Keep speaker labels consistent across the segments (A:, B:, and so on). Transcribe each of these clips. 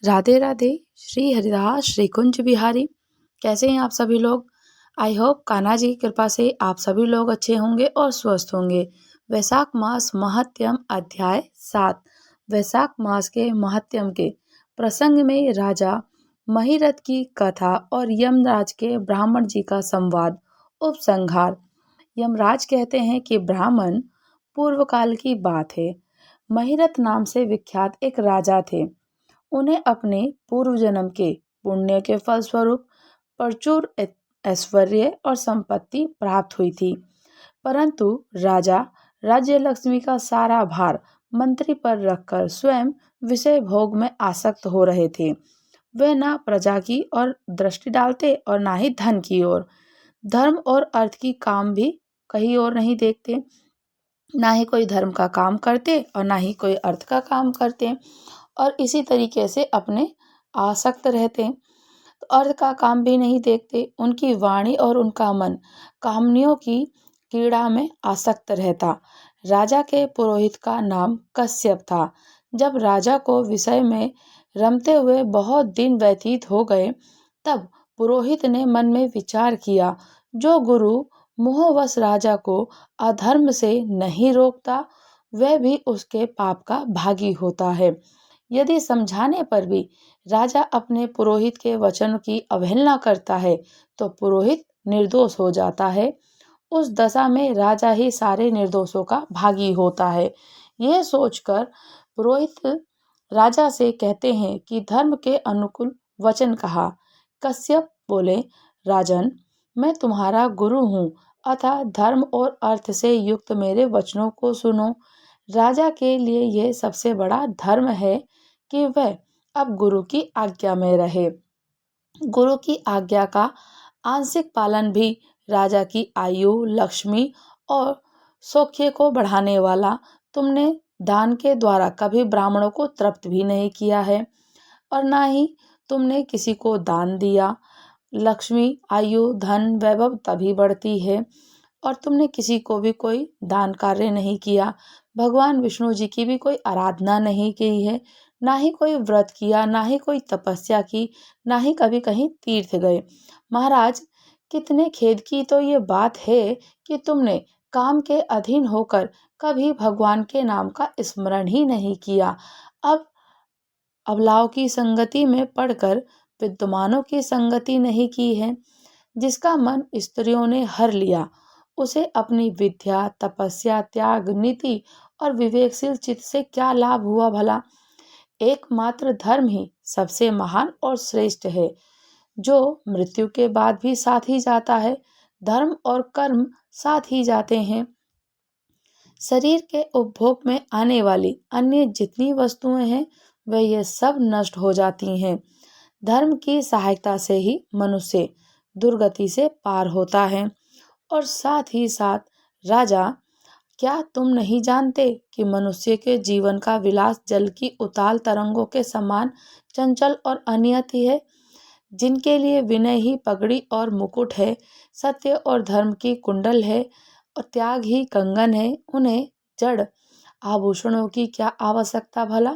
A: राधे राधे। श्री हरिदास श्री कुंज बिहारी। कैसे हैं आप सभी लोग। आई होप कान्हा जी की कृपा से आप सभी लोग अच्छे होंगे और स्वस्थ होंगे। वैशाख मास महत्यम अध्याय 7। वैशाख मास के महत्यम के प्रसंग में राजा महिरथ की कथा और यमराज के ब्राह्मण जी का संवाद। उपसंहार। यमराज कहते हैं कि ब्राह्मण पूर्व काल की बात है। महिरथ नाम से विख्यात एक राजा थे। उन्हें अपने पूर्व जन्म के पुण्य के फलस्वरूप प्रचुर ऐश्वर्य और संपत्ति प्राप्त हुई थी, परंतु राजा राज्य लक्ष्मी का सारा भार मंत्री पर रखकर स्वयं विषय भोग में आसक्त हो रहे थे। वे ना प्रजा की ओर दृष्टि डालते और ना ही धन की ओर। धर्म और अर्थ की काम भी कहीं और नहीं देखते। ना ही कोई धर्म का काम करते और ना ही कोई अर्थ का काम करते, और इसी तरीके से अपने आसक्त रहते। तो अर्थ का काम भी नहीं देखते। उनकी वाणी और उनका मन कामनियों की कीड़ा में आसक्त रहता। राजा के पुरोहित का नाम कश्यप था। जब राजा को विषय में रमते हुए बहुत दिन व्यतीत हो गए, तब पुरोहित ने मन में विचार किया, जो गुरु मोहवश राजा को अधर्म से नहीं रोकता, वह भी उसके पाप का भागी होता है। यदि समझाने पर भी राजा अपने पुरोहित के वचन की अवहेलना करता है, तो पुरोहित निर्दोष हो जाता है। उस दशा में राजा ही सारे निर्दोषों का भागी होता है। यह सोचकर पुरोहित राजा से कहते हैं कि धर्म के अनुकूल वचन कहा। कश्यप बोले, राजन, मैं तुम्हारा गुरु हूँ, अतः धर्म और अर्थ से युक्त मेरे वचनों को सुनो। राजा के लिए यह सबसे बड़ा धर्म है कि वह अब गुरु की आज्ञा में रहे। गुरु की आज्ञा का आंशिक पालन भी राजा की आयु, लक्ष्मी और सौख्य को बढ़ाने वाला। तुमने दान के द्वारा कभी ब्राह्मणों को तृप्त भी नहीं किया है, और ना ही तुमने किसी को दान दिया। लक्ष्मी, आयु, धन, वैभव तभी बढ़ती है, और तुमने किसी को भी कोई दान कार्य नहीं किया। भगवान विष्णु जी की भी कोई आराधना नहीं की है, ना ही कोई व्रत किया, ना ही कोई तपस्या की, ना ही कभी कहीं तीर्थ गए। महाराज, कितने खेद की तो ये बात है कि तुमने काम के अधीन होकर कभी भगवान के नाम का स्मरण ही नहीं किया। अब अबलाओं की संगति में पढ़कर विद्वानों की संगति नहीं की है। जिसका मन स्त्रियों ने हर लिया, उसे अपनी विद्या, तपस्या, त्याग, नीति और विवेकशील चित्त से क्या लाभ हुआ भला। एकमात्र धर्म ही सबसे महान और श्रेष्ठ है, जो मृत्यु के बाद भी साथ ही जाता है। धर्म और कर्म साथ ही जाते हैं। शरीर के उपभोग में आने वाली अन्य जितनी वस्तुएं हैं, वह ये सब नष्ट हो जाती हैं। धर्म की सहायता से ही मनुष्य दुर्गति से पार होता है। और साथ ही साथ राजा, क्या तुम नहीं जानते कि मनुष्य के जीवन का विलास जल की उताल तरंगों के समान चंचल और अनियत ही है। जिनके लिए विनय ही पगड़ी और मुकुट है, सत्य और धर्म की कुंडल है, और त्याग ही कंगन है, उन्हें जड़ आभूषणों की क्या आवश्यकता भला।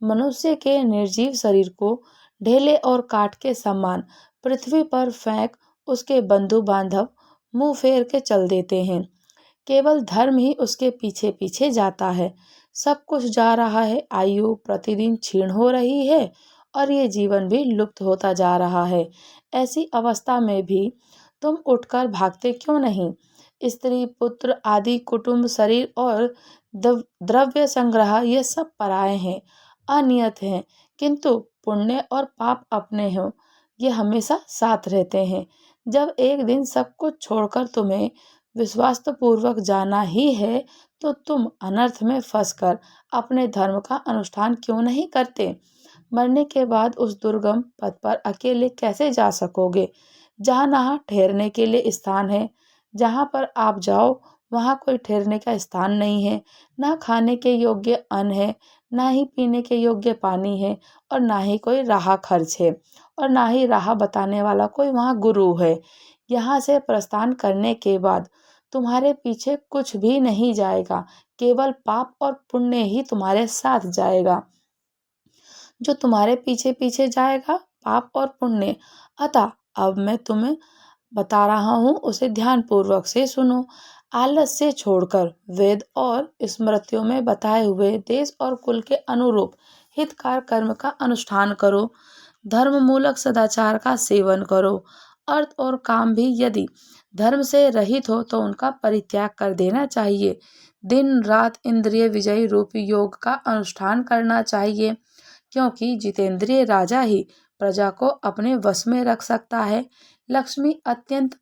A: मनुष्य के निर्जीव शरीर को ढेले और काट के समान पृथ्वी पर फेंक उसके बंधु बांधव मुंह फेर के चल देते हैं। केवल धर्म ही उसके पीछे पीछे जाता है। सब कुछ जा रहा है, आयु प्रतिदिन क्षीण हो रही है, और ये जीवन भी लुप्त होता जा रहा है। ऐसी अवस्था में भी तुम उठकर भागते क्यों नहीं। स्त्री, पुत्र आदि कुटुंब, शरीर और द्रव्य संग्रह, ये सब पराये हैं, अनियत हैं, किंतु पुण्य और पाप अपने हो, ये हमेशा साथ रहते हैं। जब एक दिन सब कुछ छोड़कर तुम्हें विश्वासपूर्वक जाना ही है, तो तुम अनर्थ में फंसकर अपने धर्म का अनुष्ठान क्यों नहीं करते। मरने के बाद उस दुर्गम पथ पर अकेले कैसे जा सकोगे, जहाँ ना ठहरने के लिए स्थान है। जहाँ पर आप जाओ, वहाँ कोई ठहरने का स्थान नहीं है। ना खाने के योग्य अन्न है, ना ही पीने के योग्य पानी है, और ना ही कोई राह खर्च है, और ना ही राह बताने वाला कोई वहाँ गुरु है। यहाँ से प्रस्थान करने के बाद तुम्हारे पीछे कुछ भी नहीं जाएगा, केवल पाप और पुण्य ही तुम्हारे साथ जाएगा। जो तुम्हारे पीछे पीछे जाएगा, पाप और पुण्य। अतः अब मैं तुम्हें बता रहा हूँ, उसे ध्यान पूर्वक से सुनो। आलस से छोड़कर वेद और स्मृतियों में बताए हुए देश और कुल के अनुरूप हितकार कर्म का अनुष्ठान करो। धर्म मूलक सदाचार का सेवन करो। अर्थ और काम भी यदि धर्म से रहित हो तो उनका परित्याग कर देना चाहिए। दिन रात इंद्रिय विजयी रूपी योग का अनुष्ठान करना चाहिए, क्योंकि जितेंद्रिय राजा ही प्रजा को अपने वश में रख सकता है। लक्ष्मी अत्यंत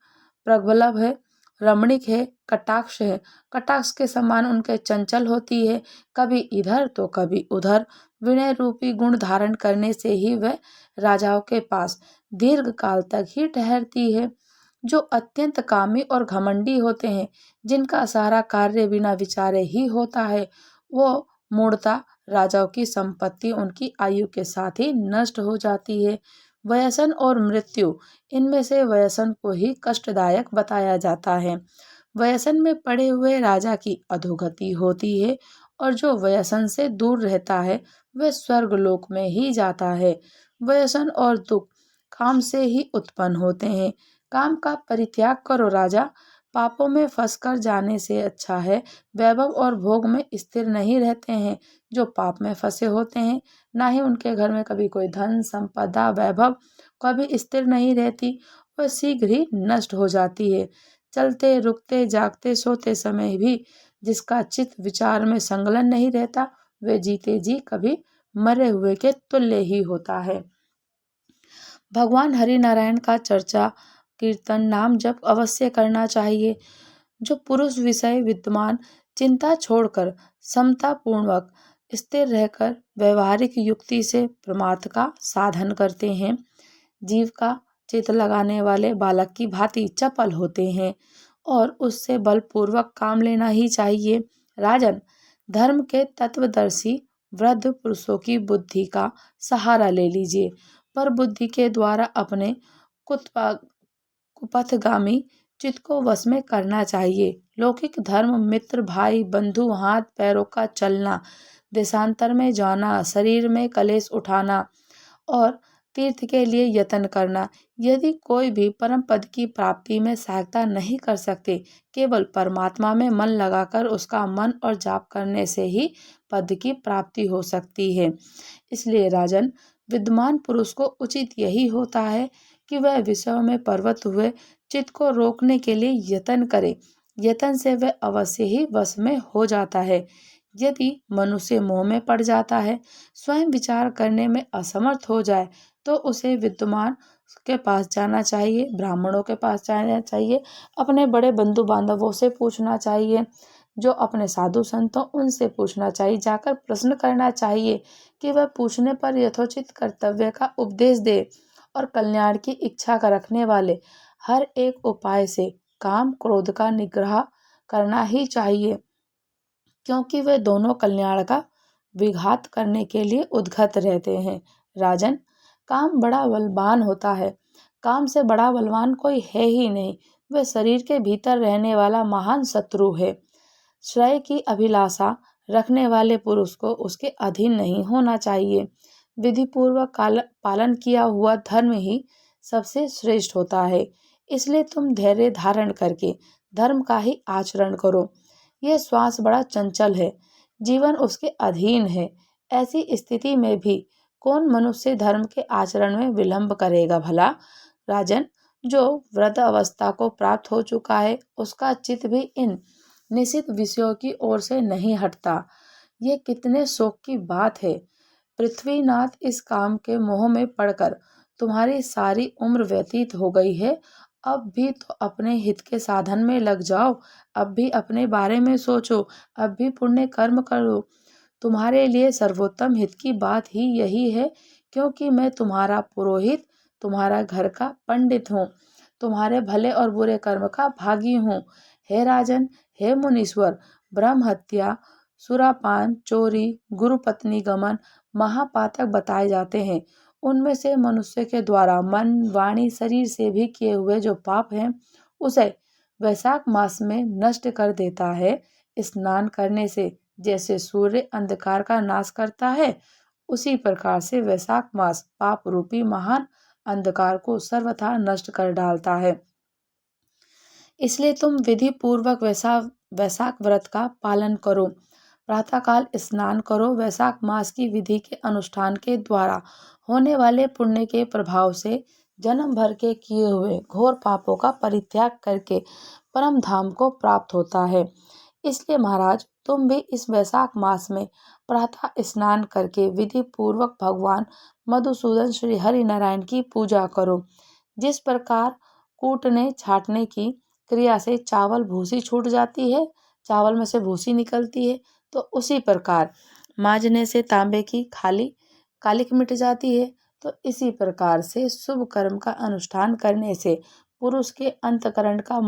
A: प्रगल्भ है, रमणीक है, कटाक्ष है। कटाक्ष के समान उनके चंचल होती है, कभी इधर तो कभी उधर। विनय रूपी गुण धारण करने से ही वह राजाओं के पास दीर्घ काल तक ही ठहरती है। जो अत्यंत कामी और घमंडी होते हैं, जिनका सारा कार्य बिना विचारे ही होता है, वो मूढ़ता राजाओं की संपत्ति उनकी आयु के साथ ही नष्ट हो जाती है। व्यसन और मृत्यु, इनमें से व्यसन को ही कष्टदायक बताया जाता है। व्यसन में पड़े हुए राजा की अधोगति होती है, और जो व्यसन से दूर रहता है वह स्वर्गलोक में ही जाता है। व्यसन और दुख काम से ही उत्पन्न होते हैं। काम का परित्याग करो राजा। पापों में फंसकर जाने से अच्छा है वैभव और भोग में स्थिर नहीं रहते हैं जो पाप में फंसे होते हैं। ना ही उनके घर में कभी कोई धन संपदा वैभव कभी स्थिर नहीं रहती, वह शीघ्र ही नष्ट हो जाती है। चलते रुकते जागते सोते समय भी जिसका चित्त विचार में संलग्न नहीं रहता, वह जीते जी कभी मरे हुए के तुल्य ही होता है। भगवान हरि नारायण का चर्चा कीर्तन नाम जप अवश्य करना चाहिए। जो पुरुष विषय विद्यमान चिंता छोड़कर समता पूर्वक स्थिर रहकर व्यवहारिक युक्ति से परमार्थ का साधन करते हैं, जीव का चित लगाने वाले बालक की भांति चपल होते हैं, और उससे बलपूर्वक काम लेना ही चाहिए। राजन, धर्म के तत्वदर्शी वृद्ध पुरुषों की बुद्धि का सहारा ले लीजिए, पर बुद्धि के द्वारा अपने कुपथगामी चित्त को वश में करना चाहिए। लौकिक धर्म मित्र भाई बंधु हाथ पैरों का चलना, देशांतर में जाना, शरीर में कलेश उठाना और तीर्थ के लिए यत्न करना, यदि कोई भी परम पद की प्राप्ति में सहायता नहीं कर सकते, केवल परमात्मा में मन लगाकर उसका मन और जाप करने से ही पद की प्राप्ति हो सकती है। इसलिए राजन, विद्वान पुरुष को उचित यही होता है कि वह विषयों में पर्वत हुए चित्त को रोकने के लिए यत्न करे। यत्न से वह अवश्य ही वश में हो जाता है। यदि मनुष्य मोह में पड़ जाता है, स्वयं विचार करने में असमर्थ हो जाए, तो उसे विद्वान के पास जाना चाहिए, ब्राह्मणों के पास जाना चाहिए, अपने बड़े बंधु बांधवों से पूछना चाहिए, जो अपने साधु संतों उनसे पूछना चाहिए। जाकर प्रश्न करना चाहिए कि वह पूछने पर यथोचित कर्तव्य का उपदेश दे, और कल्याण की इच्छा का रखने वाले हर एक उपाय से काम क्रोध का निग्रह करना ही चाहिए, क्योंकि वे दोनों कल्याण का विघात करने के लिए उद्यत रहते हैं। राजन, काम बड़ा बलवान होता है। काम से बड़ा बलवान कोई है ही नहीं। वह शरीर के भीतर रहने वाला महान शत्रु है। श्रेय की अभिलाषा रखने वाले पुरुष को उसके अधीन नहीं होना चाहिए। विधि पूर्वक पालन किया हुआ धर्म ही सबसे श्रेष्ठ होता है। इसलिए तुम धैर्य धारण करके धर्म का ही आचरण करो। यह श्वास बड़ा चंचल है, जीवन उसके अधीन है। ऐसी स्थिति में भी कौन मनुष्य धर्म के आचरण में विलंब करेगा भला? राजन, जो वृद्ध अवस्था को प्राप्त हो चुका है, उसका चित्त भी इन निश्चित विषयों की ओर से नहीं हटता। ये कितने शोक की बात है। पृथ्वीनाथ, इस काम के मोह में पड़कर तुम्हारी सारी उम्र व्यतीत हो गई है। अब भी तो अपने हित के साधन में लग जाओ। अब भी अपने बारे में सोचो। अब भी पुण्य कर्म करो। तुम्हारे लिए सर्वोत्तम हित की बात ही यही है, क्योंकि मैं तुम्हारा पुरोहित, तुम्हारा घर का पंडित हूँ, तुम्हारे भले और बुरे कर्म का भागी हूँ। हे राजन, हे मुनीश्वर, ब्रह्म हत्या, सुरापान, चोरी, गुरुपत्नी गमन महापातक बताए जाते हैं। उनमें से मनुष्य के द्वारा मन वाणी शरीर से भी किए हुए जो पाप हैं, उसे वैशाख मास में नष्ट कर देता है। स्नान करने से जैसे सूर्य अंधकार का नाश करता है, उसी प्रकार से वैशाख मास पाप रूपी महान अंधकार को सर्वथा नष्ट कर डालता है। इसलिए तुम विधि पूर्वक वैशाख व्रत का पालन करो। प्रातःकाल स्नान करो। वैशाख मास की विधि के अनुष्ठान के द्वारा होने वाले पुण्य के प्रभाव से जन्म भर के किए हुए घोर पापों का परित्याग करके परम धाम को प्राप्त होता है। इसलिए महाराज, तुम भी इस वैशाख मास में प्रातः स्नान करके विधि पूर्वक भगवान मधुसूदन श्री हरि नारायण की पूजा करो। जिस प्रकार कूटने छाटने की क्रिया से चावल भूसी छूट जाती है, चावल में से भूसी निकलती है, तो उसी प्रकार मांजने से तांबे की कालिक मिट जाती है। तो इसी प्रकार से शुभ कर्म का अनुष्ठान करने से पुरुष के अंतकरण का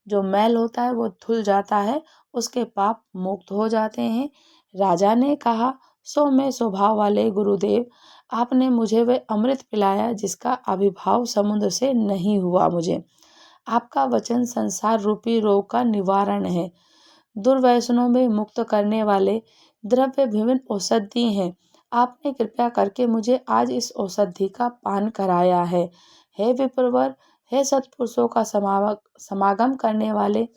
A: जो मैल होता है वो धुल जाता है, उसके पाप मुक्त हो जाते हैं। राजा ने कहा, सो मैं स्वभाव वाले गुरुदेव, आपने मुझे वह अमृत पिलाया जिसका आविर्भाव समुद्र से नहीं हुआ। मुझे आपका वचन संसार रूपी रोग का निवारण है। दुर्व्यसनों में मुक्त करने वाले द्रव्य विभिन्न औषधि हैं। आपने कृपा करके मुझे आज इस औषधि का पान कराया है। हे विप्रवर, हे सत्पुरुषों का समागम करने वाले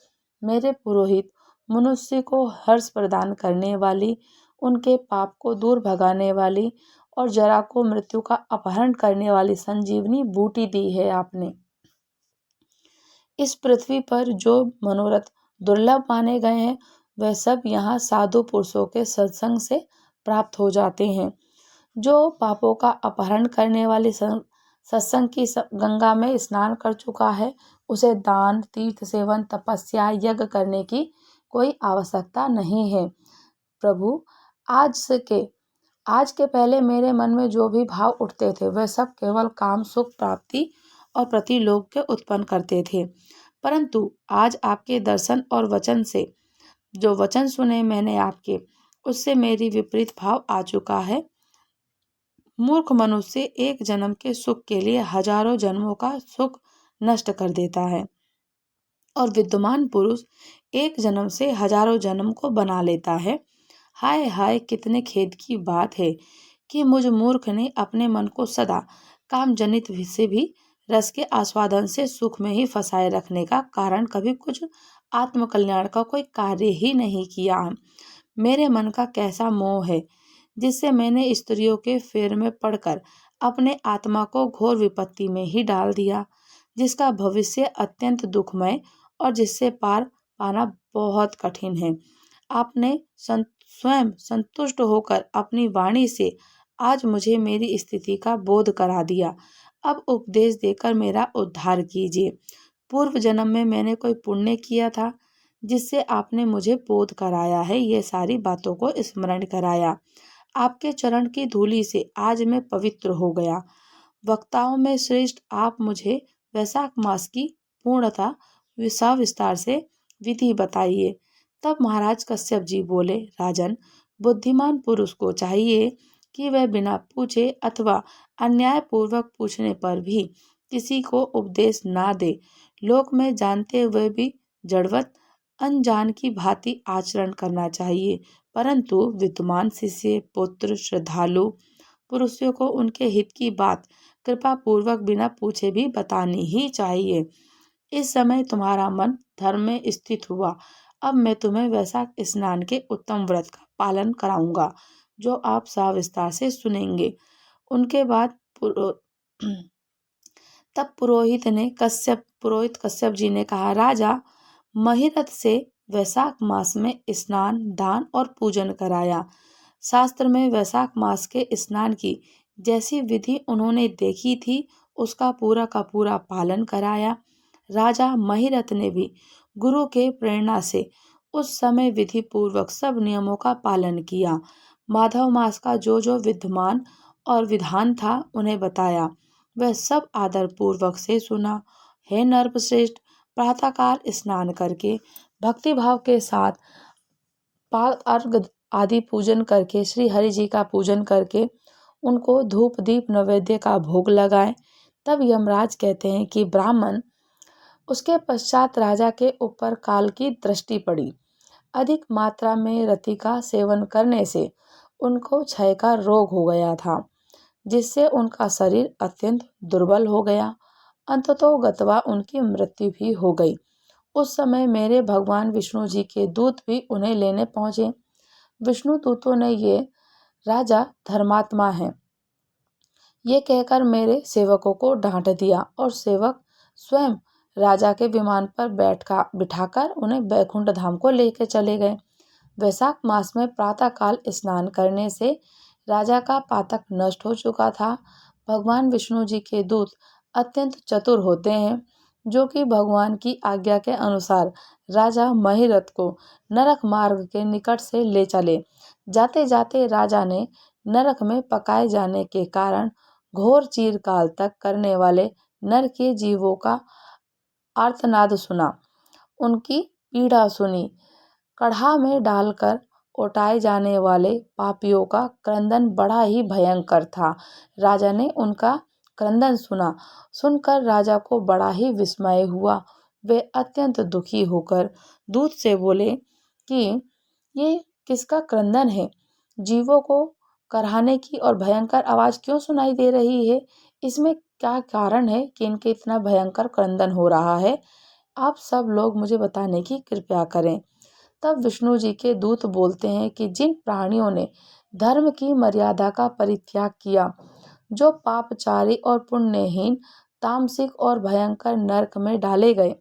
A: मेरे पुरोहित, मनुष्य को हर्ष प्रदान करने वाली, उनके पाप को दूर भगाने वाली और जरा को मृत्यु का अपहरण करने वाली संजीवनी बूटी दी है आपने। इस पृथ्वी पर जो मनोरथ दुर्लभ माने गए हैं वह सब यहाँ साधु पुरुषों के सत्संग से प्राप्त हो जाते हैं। जो पापों का अपहरण करने वाली सत्संग की गंगा में स्नान कर चुका है, उसे दान, तीर्थ सेवन, तपस्या, यज्ञ करने की कोई आवश्यकता नहीं है। प्रभु, आज के पहले मेरे मन में जो भी भाव उठते थे वह सब केवल काम, सुख प्राप्ति और प्रतिलोभ के उत्पन्न करते थे। परंतु आज आपके दर्शन और वचन से, जो वचन सुने मैंने आपके, उससे मेरी विपरीत भाव आ चुका है। मूर्ख मनुष्य एक जन्म के सुख के लिए हजारों जन्मों का सुख नष्ट कर देता है और विद्वान पुरुष एक जन्म से हजारों जन्म को बना लेता है। हाय हाय, कितने खेद की बात है कि मुझ मूर्ख ने अपने मन को सदा काम जनित से भी रस के आस्वादन से सुख में ही फंसाए रखने का कारण कभी कुछ आत्मकल्याण का कोई कार्य ही नहीं किया। मेरे मन का कैसा मोह है जिससे मैंने स्त्रियों के फेर में पड़कर अपने आत्मा को घोर विपत्ति में ही डाल दिया, जिसका भविष्य अत्यंत दुखमय और जिससे पार पाना बहुत कठिन है। आपने स्वयं संतुष्ट होकर अपनी वाणी से आज मुझे मेरी स्थिति का बोध करा दिया। अब उपदेश देकर मेरा उद्धार कीजिए। पूर्व जन्म में मैंने कोई पुण्य किया था जिससे आपने मुझे बोध कराया है, ये सारी बातों को स्मरण कराया। आपके चरण की धूलि से आज मैं पवित्र हो गया। वक्ताओं में श्रेष्ठ आप मुझे वैशाख मास की पूर्णता विस्तार से विधि बताइए। तब महाराज कश्यप जी बोले, राजन, बुद्धिमान पुरुष को चाहिए कि वह बिना पूछे अथवा अन्याय पूर्वक पूछने पर भी किसी को उपदेश ना दे। लोक में जानते हुए भी जड़वत अनजान की भांति आचरण करना चाहिए। परंतु विद्वान शिष्य, पुत्र, श्रद्धालु पुरुषों को उनके हित की बात कृपा पूर्वक बिना पूछे भी बतानी ही चाहिए। इस समय तुम्हारा मन धर्म में स्थित हुआ। अब मैं तुम्हें वैशाख स्नान के उत्तम व्रत का पालन कराऊंगा, जो आप सविस्तार से सुनेंगे। उनके बाद तब पुरोहित कश्यप जी ने कहा, राजा, महिरथ से वैशाख मास में स्नान, दान और पूजन कराया। शास्त्र में वैशाख मास के स्नान की जैसी विधि उन्होंने देखी थी उसका पूरा का पूरा पालन कराया। राजा महिरथ ने भी गुरु के प्रेरणा से उस समय विधि पूर्वक सब नियमों का पालन किया। माधव मास का जो जो विद्यमान और विधान था उन्हें बताया, वह सब आदर पूर्वक से सुना। हे नरश्रेष्ठ, प्रातःकाल स्नान करके भक्ति भाव के साथ पाद अर्घ आदि पूजन करके श्री हरि जी का पूजन करके उनको धूप दीप नैवेद्य का भोग लगाएं। तब यमराज कहते हैं कि ब्राह्मण, उसके पश्चात राजा के ऊपर काल की दृष्टि पड़ी। अधिक मात्रा में रति का सेवन करने से उनको क्षय का रोग हो गया था, जिससे उनका शरीर अत्यंत दुर्बल हो गया। अंततोगत्वा उनकी मृत्यु भी हो गई। उस समय मेरे भगवान विष्णु जी के दूत भी उन्हें लेने पहुंचे। विष्णु दूतों ने ये राजा धर्मात्मा है ये कहकर मेरे सेवकों को डांट दिया और सेवक स्वयं राजा के विमान पर बिठाकर उन्हें बैकुंठ धाम को लेकर चले गए। वैशाख मास में प्रातःकाल स्नान करने से राजा का पातक नष्ट हो चुका था। भगवान विष्णु जी के दूत अत्यंत चतुर होते हैं, जो कि भगवान की आज्ञा के अनुसार राजा महिरथ को नरक मार्ग के निकट से ले चले। जाते जाते राजा ने नरक में पकाए जाने के कारण घोर चिरकाल तक करने वाले नर के जीवों का आर्तनाद सुना, उनकी पीड़ा सुनी। कढ़ा में डालकर उठाए जाने वाले पापियों का क्रंदन बड़ा ही भयंकर था। राजा ने उनका क्रंदन सुनकर राजा को बड़ा ही विस्मय हुआ। वे अत्यंत दुखी होकर दूत से बोले कि ये किसका क्रंदन है? जीवों को कराहने की और भयंकर आवाज क्यों सुनाई दे रही है? इसमें क्या कारण है कि इनके इतना भयंकर क्रंदन हो रहा है? आप सब लोग मुझे बताने की कृपया करें। तब विष्णु जी के दूत बोलते हैं कि जिन प्राणियों ने धर्म की मर्यादा का परित्याग किया, जो पापचारी और पुण्यहीन तामसिक और भयंकर नरक में डाले गए,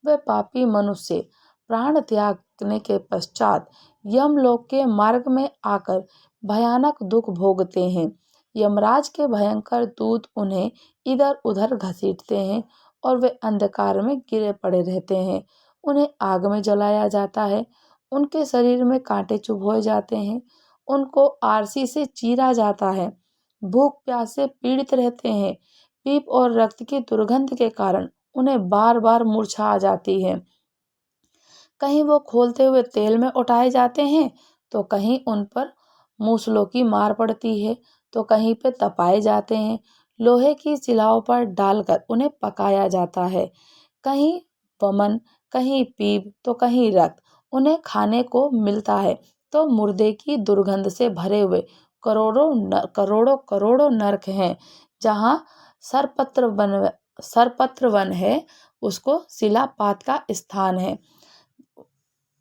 A: वे पापी मनुष्य प्राण त्यागने के पश्चात यमलोक के मार्ग में आकर भयानक दुख भोगते हैं। यमराज के भयंकर दूत उन्हें इधर उधर घसीटते हैं और वे अंधकार में गिरे पड़े रहते हैं। उन्हें आग में जलाया जाता है, उनके शरीर में कांटे चुभोए जाते हैं, उनको आरसी से चीरा जाता है, भूख प्यास से पीड़ित रहते हैं। पीप और रक्त की दुर्गंध के कारण उन्हें बार बार मूर्छा आ जाती है। कहीं वो खोलते हुए तेल में उठाए जाते हैं, तो कहीं उन पर मूसलों की मार पड़ती है, तो कहीं पे तपाए जाते हैं। लोहे की शिलाओं पर डालकर उन्हें पकाया जाता है। कहीं वमन, कहीं पीप तो कहीं रक्त उन्हें खाने को मिलता है। तो मुर्दे की दुर्गंध से भरे हुए करोड़ों करोड़ों नरक हैं। जहाँ सरपत्र वन है, उसको शिलापात का स्थान है।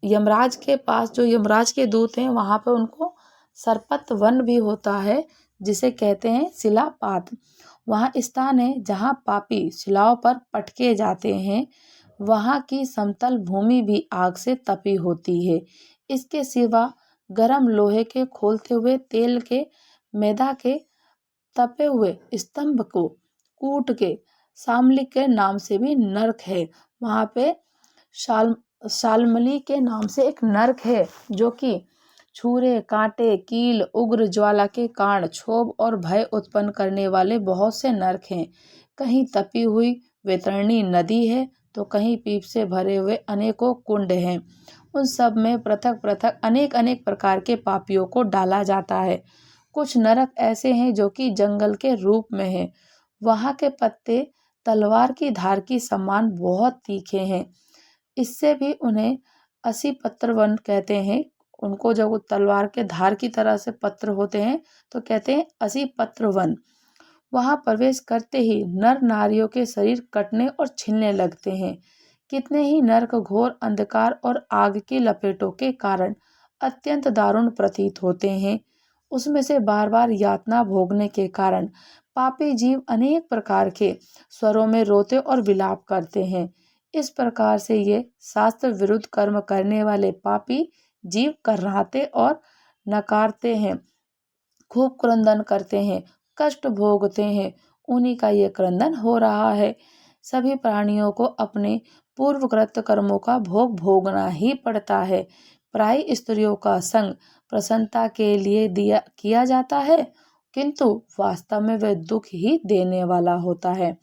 A: यमराज के पास जो यमराज के दूत हैं, वहाँ पे उनको सरपत वन भी होता है, जिसे कहते हैं शिलापात। वहाँ स्थान है जहाँ पापी शिलाओं पर पटके जाते हैं। वहाँ की समतल भूमि भी आग से तपी होती है। इसके सिवा गर्म लोहे के खोलते हुए तेल के मैदा के तपे हुए स्तंभ को कूट के शामली के नाम से भी नरक है। वहाँ पे शाल्मली के नाम से एक नरक है, जो कि छुरे, कांटे, कील, उग्र ज्वाला के कारण क्षोभ और भय उत्पन्न करने वाले बहुत से नरक हैं। कहीं तपी हुई वैतरणी नदी है, तो कहीं पीप से भरे हुए अनेकों कुंड हैं। उन सब में पृथक पृथक अनेक अनेक प्रकार के पापियों को डाला जाता है। कुछ नरक ऐसे हैं जो कि जंगल के रूप में हैं। वहाँ के पत्ते तलवार की धार की समान बहुत तीखे हैं। इससे भी उन्हें असी पत्र वन कहते हैं। उनको जब वो तलवार के धार की तरह से पत्र होते हैं, तो कहते हैं असी पत्र वन। वहां प्रवेश करते ही नर नारियों के शरीर कटने और छिलने लगते हैं। कितने ही नरक घोर अंधकार और आग की लपेटों के कारण अत्यंत दारुण प्रतीत होते हैं। उसमें से बार बार यातना भोगने के कारण पापी जीव अनेक प्रकार के स्वरों में रोते और विलाप करते हैं। इस प्रकार से ये शास्त्र विरुद्ध कर्म करने वाले पापी जीव कर्राते और नकारते हैं, खूब क्रंदन करते हैं, कष्ट भोगते हैं। उन्हीं का ये क्रंदन हो रहा है। सभी प्राणियों को अपने पूर्वकृत कर्मों का भोग भोगना ही पड़ता है। प्राय स्त्रियों का संग प्रसन्नता के लिए किया जाता है, किंतु वास्तव में वह दुख ही देने वाला होता है।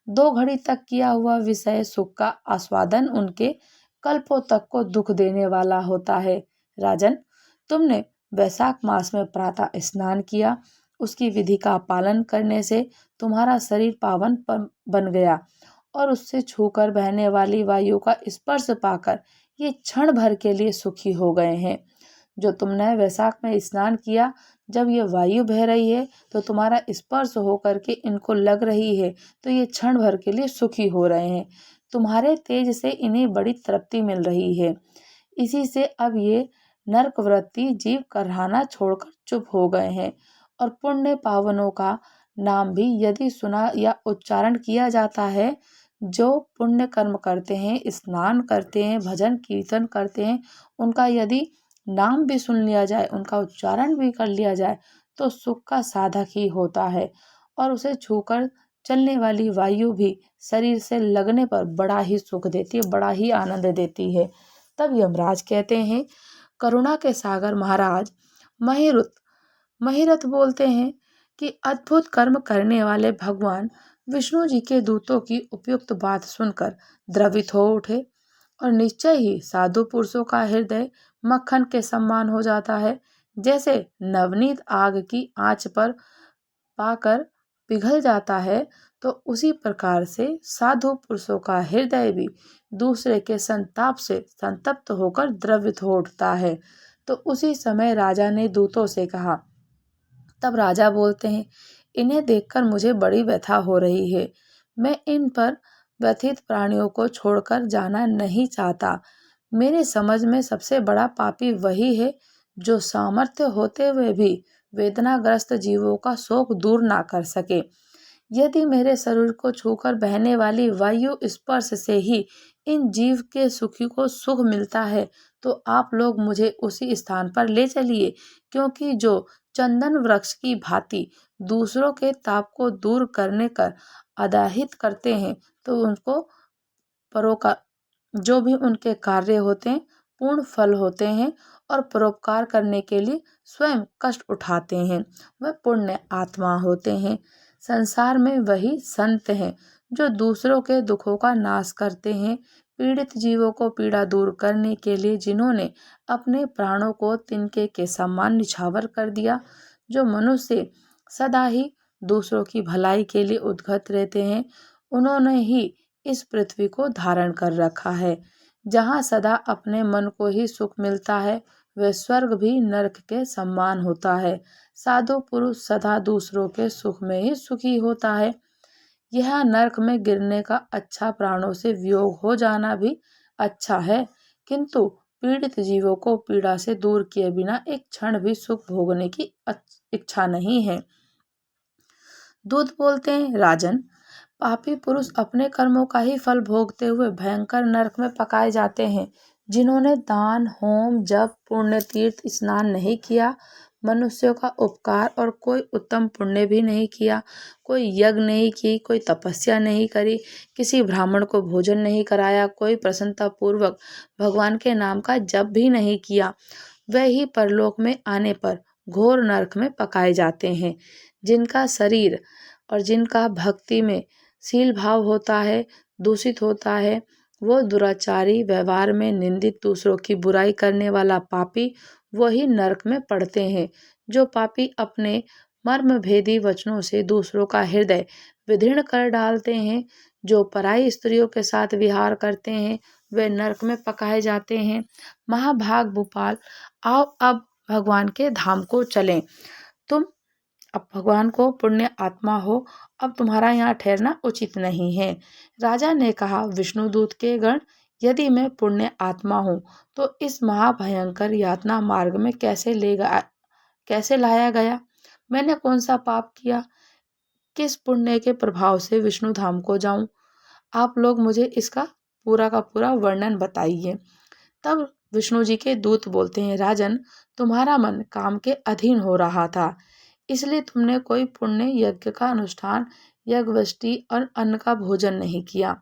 A: 2 घड़ी तक किया हुआ विषय सुख का आस्वादन उनके कल्पों तक को दुख देने वाला होता है। राजन, तुमने वैशाख मास में प्रातः स्नान किया, उसकी विधि का पालन करने से तुम्हारा शरीर पावन बन गया और उससे छूकर बहने वाली वायु का स्पर्श पाकर ये क्षण भर के लिए सुखी हो गए हैं। जो तुमने वैशाख में स्नान किया, जब ये वायु बह रही है तो तुम्हारा स्पर्श होकर के इनको लग रही है, तो ये क्षण भर के लिए सुखी हो रहे हैं। तुम्हारे तेज से इन्हें बड़ी तृप्ति मिल रही है। इसी से अब ये नरक वृत्ति जीव कराहना छोड़कर चुप हो गए हैं और पुण्य पावनों का नाम भी यदि सुना या उच्चारण किया जाता है, जो पुण्य कर्म करते हैं, स्नान करते हैं, भजन कीर्तन करते हैं, उनका यदि नाम भी सुन लिया जाए, उनका उच्चारण भी कर लिया जाए, तो सुख का साधक ही होता है और उसे छूकर चलने वाली वायु भी शरीर से लगने पर बड़ा ही सुख देती है, बड़ा ही आनंद देती है। तब यमराज कहते हैं, करुणा के सागर महाराज महिरथ बोलते हैं कि अद्भुत कर्म करने वाले भगवान विष्णु जी के दूतों की उपयुक्त बात सुनकर द्रवित हो उठे और निश्चय ही साधु पुरुषों का हृदय मक्खन के समान हो जाता है। जैसे नवनीत आग की आंच पर पाकर पिघल जाता है, तो उसी प्रकार से साधु पुरुषों का हृदय भी दूसरे के संताप से संतप्त होकर द्रवित हो उठता है। तो उसी समय राजा ने दूतों से कहा। तब राजा बोलते हैं, इन्हें देखकर मुझे बड़ी व्यथा हो रही है। मैं इन पर व्यथित प्राणियों को छोड़कर जाना नहीं चाहता। मेरे समझ में सबसे बड़ा पापी वही है जो सामर्थ्य होते हुए भी वेदनाग्रस्त जीवों का शोक दूर ना कर सके। यदि मेरे शरीर को छूकर बहने वाली वायु स्पर्श से ही इन जीव के सुखी को सुख मिलता है, तो आप लोग मुझे उसी स्थान पर ले चलिए, क्योंकि जो चंदन वृक्ष की भांति दूसरों के ताप को दूर करने कर अदाहित करते हैं, तो उनको परोका जो भी उनके कार्य होते हैं पूर्ण फल होते हैं और परोपकार करने के लिए स्वयं कष्ट उठाते हैं, वह पुण्य आत्मा होते हैं। संसार में वही संत हैं जो दूसरों के दुखों का नाश करते हैं। पीड़ित जीवों को पीड़ा दूर करने के लिए जिन्होंने अपने प्राणों को तिनके के समान निछावर कर दिया, जो मनुष्य सदा ही दूसरों की भलाई के लिए उद्यत रहते हैं, उन्होंने ही इस पृथ्वी को धारण कर रखा है। जहाँ सदा अपने मन को ही सुख मिलता है, वह स्वर्ग भी नरक के समान होता है। साधु पुरुष सदा दूसरों के सुख में ही सुखी होता है। यह नरक में गिरने का अच्छा प्राणों से वियोग हो जाना भी अच्छा है, किंतु पीड़ित जीवों को पीड़ा से दूर किए बिना एक क्षण भी सुख भोगने की इच्छा नहीं है। दूत बोलते हैं, राजन, पापी पुरुष अपने कर्मों का ही फल भोगते हुए भयंकर नरक में पकाए जाते हैं। जिन्होंने दान, होम, जप, पुण्य तीर्थ स्नान नहीं किया, मनुष्यों का उपकार और कोई उत्तम पुण्य भी नहीं किया, कोई यज्ञ नहीं की, कोई तपस्या नहीं करी, किसी ब्राह्मण को भोजन नहीं कराया, कोई प्रसन्नता पूर्वक भगवान के नाम का जप भी नहीं किया, वह ही परलोक में आने पर घोर नरक में पकाए जाते हैं। जिनका शरीर और जिनका भक्ति में शील भाव होता है, दूषित होता है, वो दुराचारी, व्यवहार में निंदित, दूसरों की बुराई करने वाला पापी, वही नरक में पड़ते हैं। जो पापी अपने मर्म भेदी वचनों से दूसरों का हृदय विदीर्ण कर डालते हैं, जो पराई स्त्रियों के साथ विहार करते हैं, वे नरक में पकाए जाते हैं। महाभाग भूपाल, आओ अब भगवान के धाम को चलें। तुम अब भगवान को पुण्य आत्मा हो, अब तुम्हारा यहाँ ठहरना उचित नहीं है। राजा ने कहा, विष्णुदूत के गण, यदि मैं पुण्य आत्मा हूँ तो इस महाभयंकर यातना मार्ग में कैसे लाया गया? मैंने कौन सा पाप किया? किस पुण्य के प्रभाव से विष्णु धाम को जाऊं? आप लोग मुझे इसका पूरा का पूरा वर्णन बताइए। तब विष्णु जी के दूत बोलते हैं, राजन, तुम्हारा मन काम के अधीन हो रहा था, इसलिए तुमने कोई पुण्य यज्ञ का अनुष्ठान, यज्ञवष्टि और अन्न का भोजन नहीं किया,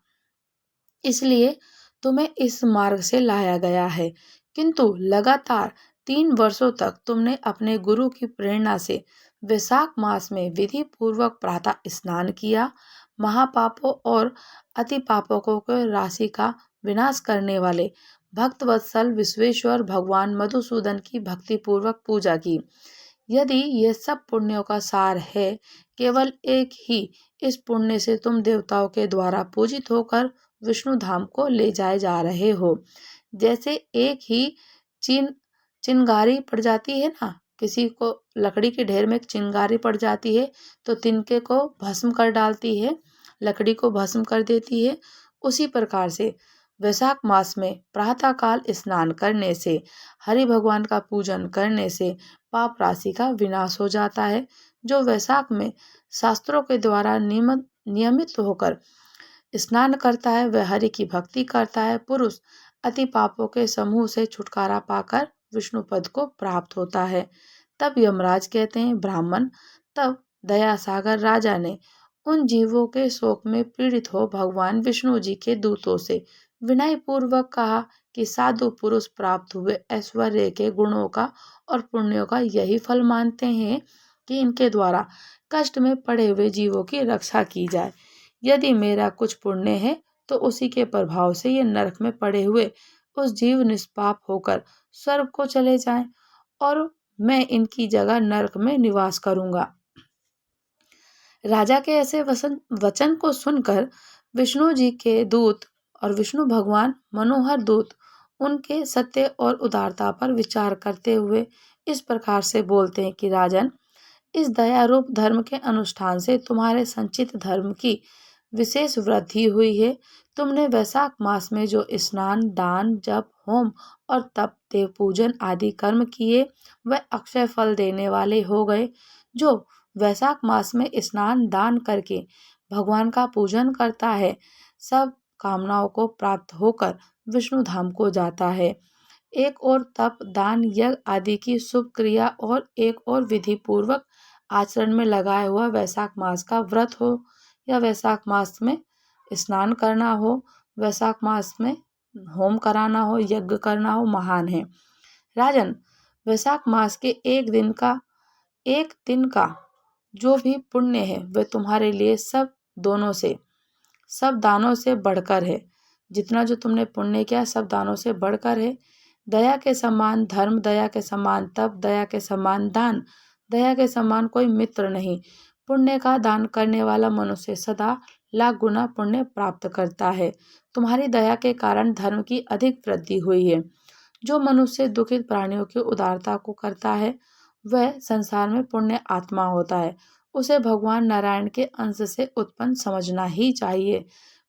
A: इसलिए तुम्हें इस मार्ग से लाया गया है। किंतु लगातार 3 वर्षों तक तुमने अपने गुरु की प्रेरणा से वैशाख मास में विधि पूर्वक प्रातः स्नान किया। महापापों और अति पापों के राशि का विनाश करने वाले भक्त वत्सल विश्वेश्वर भगवान मधुसूदन की भक्ति पूर्वक पूजा की। यदि ये सब पुण्यों का सार है, केवल एक ही इस पुण्य से तुम देवताओं के द्वारा पूजित होकर विष्णु धाम को ले जाए जा रहे हो। जैसे एक ही चिंगारी पड़ जाती है ना, किसी को लकड़ी के ढेर में चिंगारी पड़ जाती है तो तिनके को भस्म कर डालती है, लकड़ी को भस्म कर देती है। उसी प्रकार से वैशाख मास में प्रातःकाल स्नान करने से, हरि भगवान का पूजन करने से पाप राशि का विनाश हो जाता है। जो वैशाख में शास्त्रों के द्वारा नियमित होकर स्नान करता है वह हरि की भक्ति करता है। पुरुष अति पापों के समूह से छुटकारा पाकर विष्णु पद को प्राप्त होता है। तब यमराज कहते हैं, ब्राह्मण, तब दया सागर राजा ने उन जीवों के शोक में पीड़ित हो भगवान विष्णु जी के दूतों से विनय पूर्वक कहा कि साधु पुरुष प्राप्त हुए ऐश्वर्य के गुणों का और पुण्यों का यही फल मानते हैं कि इनके द्वारा कष्ट में पड़े हुए जीवों की रक्षा की जाए। यदि मेरा कुछ पुण्य है तो उसी के प्रभाव से ये नरक में पड़े हुए उस जीव निष्पाप होकर स्वर्ग को चले जाएं और मैं इनकी जगह नरक में निवास करूंगा। राजा के ऐसे वचन को सुनकर विष्णु जी के दूत और विष्णु भगवान मनोहर दूत उनके सत्य और उदारता पर विचार करते हुए इस प्रकार से बोलते हैं कि राजन, इस दया रूप धर्म के अनुष्ठान से तुम्हारे संचित धर्म की विशेष वृद्धि हुई है। तुमने वैशाख मास में जो स्नान, दान, जप, होम और तप, देव पूजन आदि कर्म किए वह अक्षय फल देने वाले हो गए। जो वैशाख मास में स्नान दान करके भगवान का पूजन करता है सब कामनाओं को प्राप्त होकर विष्णु धाम को जाता है। एक और तप, दान, यज्ञ आदि की शुभ क्रिया और एक और विधि पूर्वक आचरण में लगाए हुआ वैशाख मास का व्रत हो या वैशाख मास में स्नान करना हो, वैशाख मास में होम कराना हो, यज्ञ करना हो, महान है। राजन, वैशाख मास के एक दिन का जो भी पुण्य है वह तुम्हारे लिए सब दानों से बढ़कर है। जितना जो तुमने पुण्य किया सब दानों से बढ़कर है। दया के समान धर्म, दया के समान तप, दया के समान दान, दया के समान कोई मित्र नहीं। पुण्य का दान करने वाला मनुष्य सदा लाख गुना पुण्य प्राप्त करता है। तुम्हारी दया के कारण धर्म की अधिक वृद्धि हुई है। जो मनुष्य दुखित प्राणियों की उदारता को करता है वह संसार में पुण्य आत्मा होता है। उसे भगवान नारायण के अंश से उत्पन्न समझना ही चाहिए।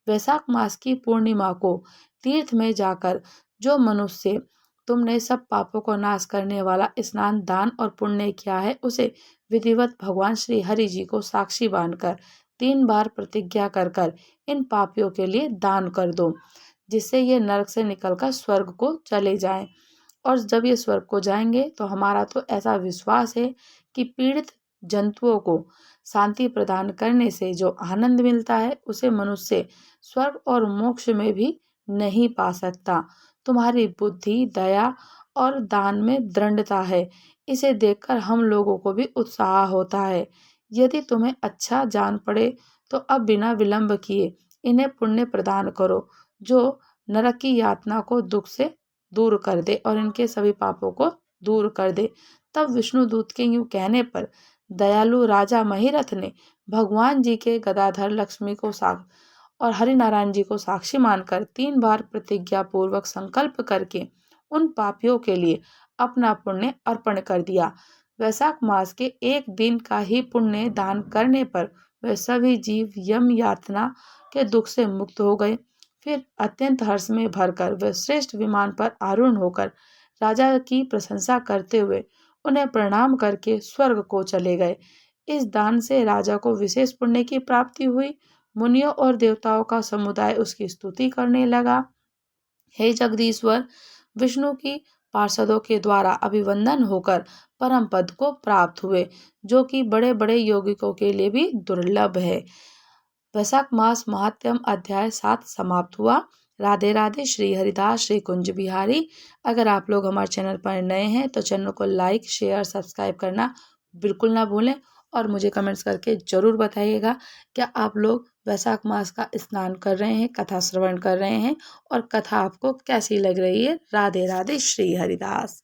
A: वैशाख मास की पूर्णिमा को तीर्थ में जाकर जो मनुष्य तुमने सब पापों को नाश करने वाला स्नान, दान और पुण्य किया है उसे विधिवत भगवान श्री हरि जी को साक्षी मानकर 3 बार प्रतिज्ञा कर इन पापियों के लिए दान कर दो, जिससे ये नरक से निकलकर स्वर्ग को चले जाएं। और जब ये स्वर्ग को जाएंगे तो हमारा तो ऐसा विश्वास है कि पीड़ित जंतुओं को शांति प्रदान करने से जो आनंद मिलता है उसे मनुष्य स्वर्ग और मोक्ष में भी नहीं पा सकता। तुम्हारी बुद्धि, दया और दान में दृढ़ता है, इसे देखकर हम लोगों को भी उत्साह होता है। यदि तुम्हें अच्छा जान पड़े तो अब बिना विलंब किए इन्हें पुण्य प्रदान करो, जो नरक की यातना को दुख से दूर कर दे और इनके सभी पापों को दूर कर दे। तब विष्णुदूत के यूं कहने पर दयालु राजा महिरथ ने भगवान जी के गदाधर लक्ष्मी को और हरिनारायण जी को साक्षी मानकर 3 बार प्रतिज्ञा पूर्वक संकल्प करके उन पापियों के लिए अपना पुण्य अर्पण कर दिया। वैशाख मास के एक दिन का ही पुण्य दान करने पर वे सभी जीव यम यातना के दुख से मुक्त हो गए। फिर अत्यंत हर्ष में भरकर वे श्रेष्ठ विमान पर आरूढ़ होकर राजा की प्रशंसा करते हुए उन्हें प्रणाम करके स्वर्ग को चले गए। इस दान से राजा को विशेष पुण्य की प्राप्ति हुई। मुनियों और देवताओं का समुदाय उसकी स्तुति करने लगा। हे जगदीश्वर, विष्णु की पार्षदों के द्वारा अभिवंदन होकर परम पद को प्राप्त हुए, जो कि बड़े बड़े यौगिकों के लिए भी दुर्लभ है। वैशाख मास महात्म्य अध्याय 7 समाप्त हुआ। राधे राधे। श्री हरिदास, श्री कुंज बिहारी। अगर आप लोग हमारे चैनल पर नए हैं तो चैनल को लाइक, शेयर, सब्सक्राइब करना बिल्कुल ना भूलें और मुझे कमेंट्स करके ज़रूर बताइएगा क्या आप लोग वैशाख मास का स्नान कर रहे हैं, कथा श्रवण कर रहे हैं और कथा आपको कैसी लग रही है। राधे राधे। श्री हरिदास।